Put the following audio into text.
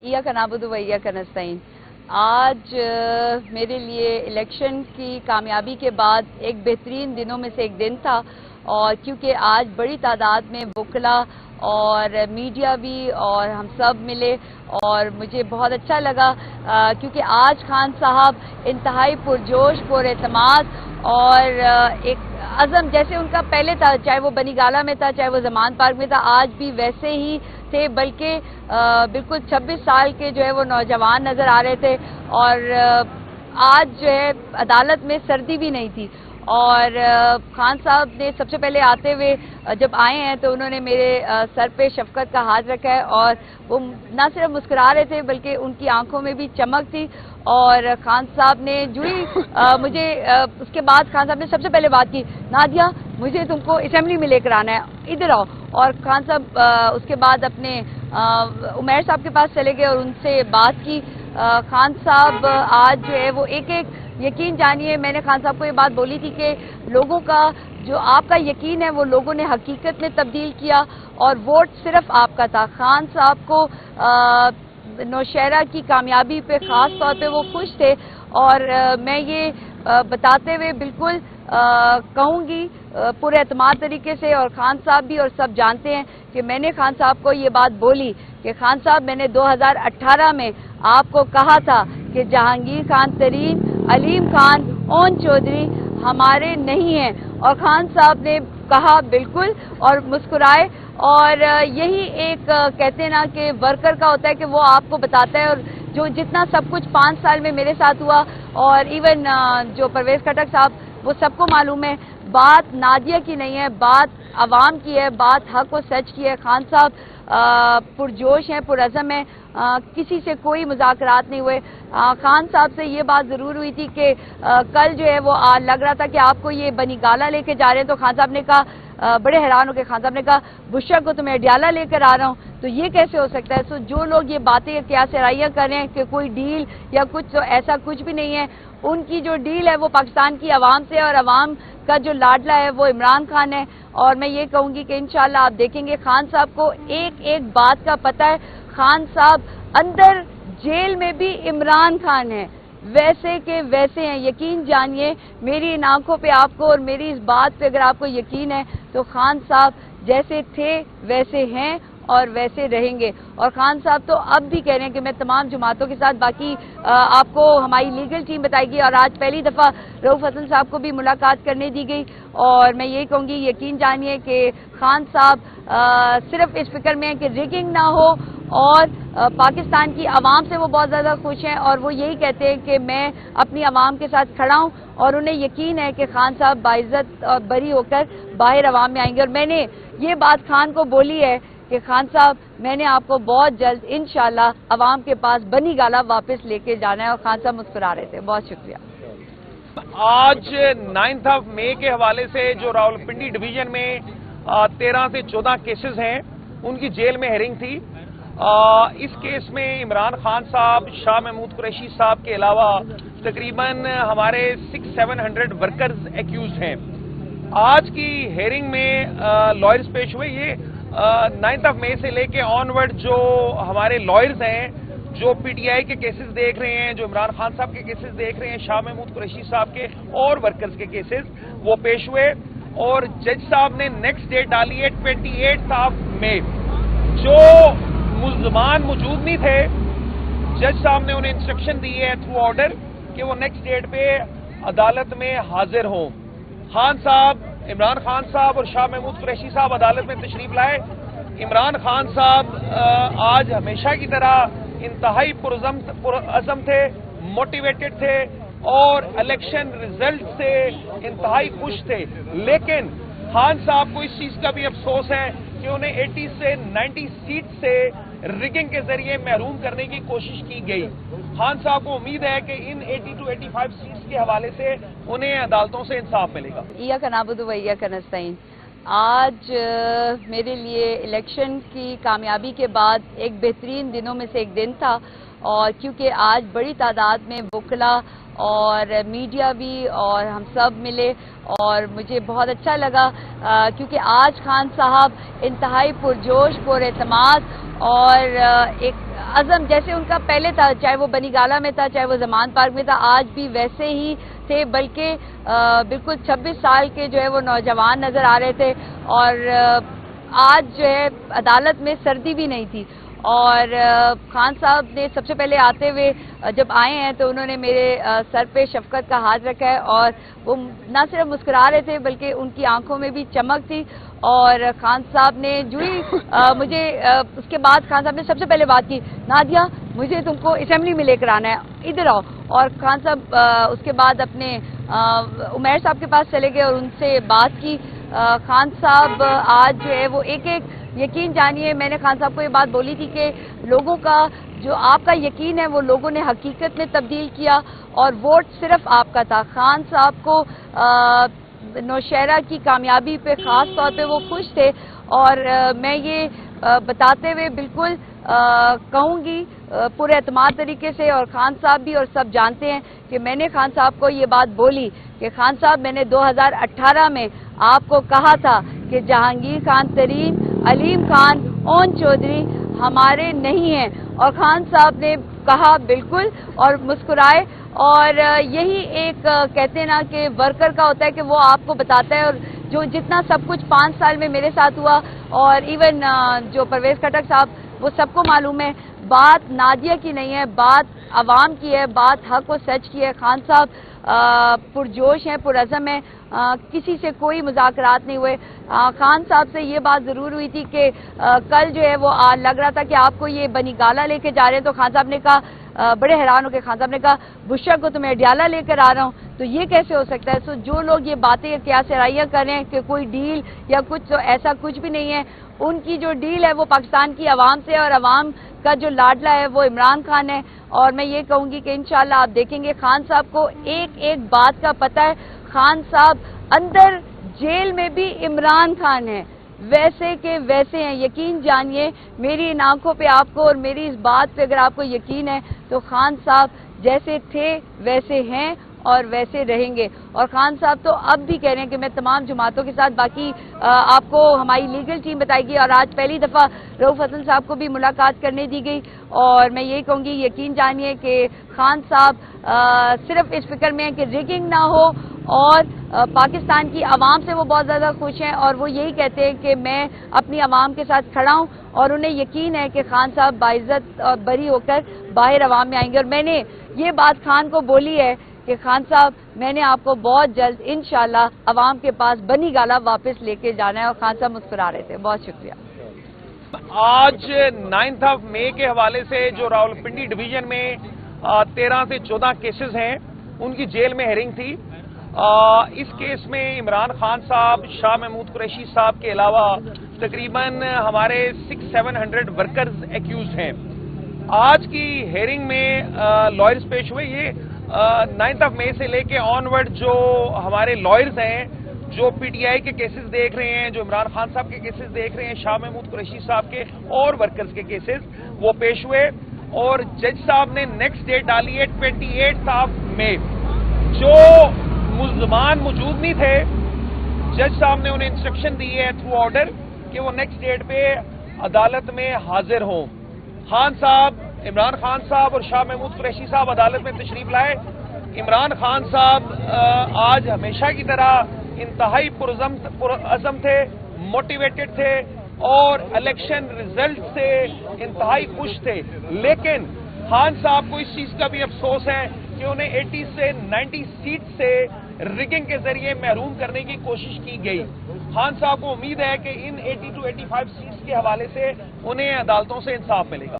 इय्याका नअबुदु व इय्याका नस्तईन। आज मेरे लिए इलेक्शन की कामयाबी के बाद एक बेहतरीन दिनों में से एक दिन था, और क्योंकि आज बड़ी तादाद में वकला और मीडिया भी और हम सब मिले और मुझे बहुत अच्छा लगा, क्योंकि आज खान साहब इंतहाई पुरजोश पुरएतमाद और एक अज़म जैसे उनका पहले था, चाहे वो बनीगाला में था, चाहे वो ज़मान पार्क में था, आज भी वैसे ही थे, बल्कि बिल्कुल 26 साल के जो है वो नौजवान नज़र आ रहे थे। और आज जो है अदालत में सर्दी भी नहीं थी, और खान साहब ने सबसे पहले आते हुए जब आए हैं तो उन्होंने मेरे सर पे शफकत का हाथ रखा है, और वो ना सिर्फ मुस्कुरा रहे थे बल्कि उनकी आंखों में भी चमक थी। और खान साहब ने मुझे उसके बाद खान साहब ने सबसे पहले बात की, नादिया मुझे तुमको असेंबली में लेकर आना है, इधर आओ। और खान साहब उसके बाद अपने उमैर साहब के पास चले गए और उनसे बात की। खान साहब आज जो है वो एक यकीन जानिए, मैंने खान साहब को ये बात बोली थी कि लोगों का जो आपका यकीन है वो लोगों ने हकीकत में तब्दील किया, और वोट सिर्फ आपका था। खान साहब को नौशहरा की कामयाबी पे खास तौर पे वो खुश थे, और मैं ये बताते हुए बिल्कुल कहूँगी पूरे एतमाद तरीके से, और खान साहब भी और सब जानते हैं कि मैंने खान साहब को ये बात बोली कि खान साहब मैंने 2018 में आपको कहा था कि जहांगीर खान तरीन, अलीम खान, ओन चौधरी हमारे नहीं हैं, और खान साहब ने कहा बिल्कुल और मुस्कुराए। और यही एक कहते हैं ना कि वर्कर का होता है कि वो आपको बताता है, और जो जितना सब कुछ 5 साल में मेरे साथ हुआ, और इवन जो परवेज खटक साहब, वो सबको मालूम है, बात नादिया की नहीं है, बात अवाम की है, बात हक और सच की है। खान साहब पुरजोश हैं, पुरअज़म हैं, किसी से कोई मुज़ाकरात नहीं हुए। खान साहब से ये बात ज़रूर हुई थी कि कल जो है वो लग रहा था कि आपको ये बनीगाला लेके जा रहे हैं, तो खान साहब ने कहा, बड़े हैरान हो गए, खान साहब ने कहा बुशरा को तो मैं अडियाला लेकर आ रहा हूँ, तो ये कैसे हो सकता है। तो जो लोग ये बातें क्या सराइयाँ कर रहे हैं कि कोई डील या कुछ, तो ऐसा कुछ भी नहीं है। उनकी जो डील है वो पाकिस्तान की आवाम से, और आवाम का जो लाडला है वो इमरान खान है। और मैं ये कहूँगी कि इंशाल्लाह आप देखेंगे खान साहब को एक एक बात का पता है। खान साहब अंदर जेल में भी इमरान खान है, वैसे के वैसे हैं, यकीन जानिए मेरी इन आंखों पे आपको, और मेरी इस बात पे अगर आपको यकीन है तो खान साहब जैसे थे वैसे हैं और वैसे रहेंगे। और खान साहब तो अब भी कह रहे हैं कि मैं तमाम जमातों के साथ, बाकी आपको हमारी लीगल टीम बताएगी, और आज पहली दफ़ा रऊफ हसन साहब को भी मुलाकात करने दी गई। और मैं ये कहूँगी यकीन जानिए कि खान साहब सिर्फ इस फिक्र में है कि रिगिंग ना हो, और पाकिस्तान की आवाम से वो बहुत ज़्यादा खुश हैं, और वो यही कहते हैं कि मैं अपनी आवाम के साथ खड़ा हूँ, और उन्हें यकीन है कि खान साहब बाइज्जत और बरी होकर बाहर आवाम में आएंगे। और मैंने ये बात खान को बोली है कि खान साहब मैंने आपको बहुत जल्द इंशाल्लाह आवाम के पास बनीगाला वापस लेके जाना है। और खान साहब मुस्कुरा रहे थे। बहुत शुक्रिया। आज 9 मई के हवाले से जो रावलपिंडी डिवीजन में 13 से 14 केसेस हैं, उनकी जेल में हेयरिंग थी। इस केस में इमरान खान साहब, शाह महमूद कुरैशी साहब के अलावा तकरीबन हमारे 600-700 वर्कर्स एक्यूज हैं। आज की हेयरिंग में लॉयर्स पेश हुए। ये 9 मई से लेके ऑनवर्ड जो हमारे लॉयर्स हैं, जो पीटीआई के केसेस देख रहे हैं, जो इमरान खान साहब के केसेस देख रहे हैं, शाह महमूद कुरैशी साहब के और वर्कर्स के केसेस, वो पेश हुए। और जज साहब ने नेक्स्ट डेट डाली है 28 मई। जो मुल्ज़मान मौजूद नहीं थे, जज साहब ने उन्हें इंस्ट्रक्शन दी है थ्रू ऑर्डर कि वो नेक्स्ट डेट पे अदालत में हाजिर हों। खान साहब, इमरान खान साहब और शाह महमूद कुरैशी साहब अदालत में तशरीफ लाए। इमरान खान साहब आज हमेशा की तरह इंतहाई पुरअज़म थे, मोटिवेटेड थे, और इलेक्शन रिजल्ट से इंतहाई खुश थे। लेकिन खान साहब को इस चीज का भी अफसोस है कि उन्हें 80 से 90 सीट से रिगिंग के जरिए महरूम करने की कोशिश की गई। खान साहब को उम्मीद है कि इन 80 to 85 सीट्स के हवाले से उन्हें अदालतों से इंसाफ मिलेगा। इय्याका नअबुदु व इय्याका नस्तईन। आज मेरे लिए इलेक्शन की कामयाबी के बाद एक बेहतरीन दिनों में से एक दिन था, और क्योंकि आज बड़ी तादाद में वकला اور میڈیا بھی اور ہم سب ملے اور مجھے بہت اچھا لگا کیونکہ آج خان صاحب انتہائی پرجوش پر اعتماد اور ایک عزم جیسے ان کا پہلے تھا، چاہے وہ بنی گالہ میں تھا چاہے وہ زمان پارک میں تھا، آج بھی ویسے ہی تھے، بلکہ بالکل 26 سال کے جو ہے وہ نوجوان نظر آ رہے تھے اور آج جو ہے عدالت میں سردی بھی نہیں تھی۔ اور خان صاحب نے سب سے پہلے آتے ہوئے جب آئے ہیں تو انہوں نے میرے سر پہ شفقت کا ہاتھ رکھا ہے اور وہ نہ صرف مسکرا رہے تھے بلکہ ان کی آنکھوں میں بھی چمک تھی۔ اور خان صاحب نے جو ہی مجھے اس کے بعد خان صاحب نے سب سے پہلے بات کی، نادیہ مجھے تم کو اسمبلی میں لے کر آنا ہے، ادھر آؤ۔ اور خان صاحب اس کے بعد اپنے عمیر صاحب کے پاس چلے گئے اور ان سے بات کی۔ خان صاحب آج جو ہے وہ ایک یقین جانیے، میں نے خان صاحب کو یہ بات بولی تھی کہ لوگوں کا جو آپ کا یقین ہے وہ لوگوں نے حقیقت میں تبدیل کیا اور ووٹ صرف آپ کا تھا۔ خان صاحب کو نوشہرہ کی کامیابی پہ خاص طور پہ وہ خوش تھے اور میں یہ بتاتے ہوئے بالکل کہوں گی پورے اعتماد طریقے سے، اور خان صاحب بھی اور سب جانتے ہیں کہ میں نے خان صاحب کو یہ بات بولی کہ خان صاحب میں نے 2018 میں آپ کو کہا تھا کہ جہانگیر خان ترین، علیم خان، اون چودھری ہمارے نہیں ہیں، اور خان صاحب نے کہا بالکل اور مسکرائے۔ اور یہی ایک کہتے ہیں نا کہ ورکر کا ہوتا ہے کہ وہ آپ کو بتاتا ہے، اور جو جتنا سب کچھ 5 سال میں میرے ساتھ ہوا اور ایون جو پرویز خٹک صاحب وہ سب کو معلوم ہے، بات نادیہ کی نہیں ہے، بات عوام کی ہے، بات حق و سچ کی ہے۔ خان صاحب پرجوش ہیں، پرعزم ہیں، کسی سے کوئی مذاکرات نہیں ہوئے۔ خان صاحب سے یہ بات ضرور ہوئی تھی کہ کل جو ہے وہ لگ رہا تھا کہ آپ کو یہ بنی گالہ لے کے جا رہے ہیں، تو خان صاحب نے کہا بڑے حیران ہو کے خان صاحب نے کہا بشرا کو تو میں اڈیالہ لے کر آ رہا ہوں، تو یہ کیسے ہو سکتا ہے؟ جو لوگ یہ باتیں کیا سرائیاں کر رہے ہیں کہ کوئی ڈیل یا کچھ، تو ایسا کچھ بھی نہیں ہے۔ ان کی جو ڈیل ہے وہ پاکستان کی عوام سے، اور عوام کا جو لاڈلا ہے وہ عمران خان ہے۔ اور میں یہ کہوں گی کہ انشاءاللہ آپ دیکھیں گے خان صاحب کو ایک ایک بات کا پتہ ہے۔ خان صاحب اندر جیل میں بھی عمران خان ہے، ویسے کہ ویسے ہیں، یقین جانیے میری ان آنکھوں پہ آپ کو اور میری اس بات پہ اگر آپ کو یقین ہے تو خان صاحب جیسے تھے ویسے ہیں اور ویسے رہیں گے۔ اور خان صاحب تو اب بھی کہہ رہے ہیں کہ میں تمام جماعتوں کے ساتھ، باقی آپ کو ہماری لیگل ٹیم بتائے گی، اور آج پہلی دفعہ رؤف حسن صاحب کو بھی ملاقات کرنے دی گئی، اور میں یہی کہوں گی یقین جانیے کہ خان صاحب صرف اس فکر میں ہیں کہ ریگنگ نہ ہو، اور پاکستان کی عوام سے وہ بہت زیادہ خوش ہیں، اور وہ یہی کہتے ہیں کہ میں اپنی عوام کے ساتھ کھڑا ہوں، اور انہیں یقین ہے کہ خان صاحب باعزت اور بری ہو کر باہر عوام میں آئیں گے۔ اور میں نے یہ بات خان کو بولی ہے کہ خان صاحب میں نے آپ کو بہت جلد انشاءاللہ عوام کے پاس بنی گالہ واپس لے کے جانا ہے، اور خان صاحب مسکرا رہے تھے۔ بہت شکریہ۔ آج 9 مئی کے حوالے سے جو راولپنڈی ڈویژن میں 13 سے 14 کیسز ہیں ان کی جیل میں ہیرنگ تھی۔ اس کیس میں عمران خان صاحب، شاہ محمود قریشی صاحب کے علاوہ تقریباً ہمارے 600-700 ورکرز ایکیوزڈ ہیں۔ آج کی ہیرنگ میں لائرز پیش ہوئے۔ یہ 9 مئی سے لے کے آن ورڈ جو ہمارے لائرز ہیں جو پی ٹی آئی کے کیسز دیکھ رہے ہیں، جو عمران خان صاحب کے کیسز دیکھ رہے ہیں، شاہ محمود قریشی صاحب کے اور ورکرز کے کیسز وہ پیش ہوئے، اور جج صاحب نے نیکسٹ ڈیٹ ڈالی ہے 28 مئی۔ جو ملزمان موجود نہیں تھے، جج صاحب نے انہیں انسٹرکشن دی ہے تھرو آرڈر کہ وہ نیکسٹ ڈیٹ پہ عدالت میں حاضر ہوں۔ خان صاحب، عمران خان صاحب اور شاہ محمود قریشی صاحب عدالت میں تشریف لائے۔ عمران خان صاحب آج ہمیشہ کی طرح انتہائی پرعزم تھے، موٹیویٹڈ تھے، اور الیکشن ریزلٹ سے انتہائی خوش تھے، لیکن خان صاحب کو اس چیز کا بھی افسوس ہے کہ انہیں 80 سے 90 سیٹ سے ریگنگ کے ذریعے محروم کرنے کی کوشش کی گئی۔ خان صاحب کو امید ہے کہ ان 80 to 85 سیٹس کے حوالے سے انہیں عدالتوں سے انصاف ملے گا۔